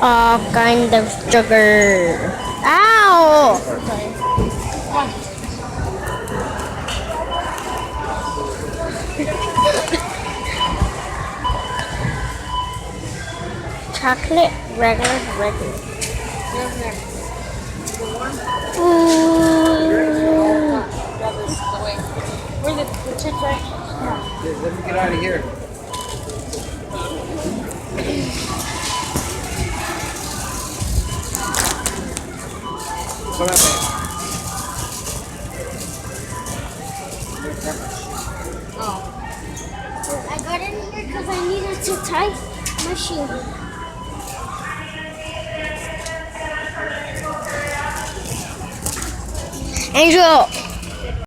All kind of sugar. Ow! Chocolate, regular. Ooh. Where's the chips right? Let me get out of here. Come on, man. I got in here because I needed to tie my shoe. Angel,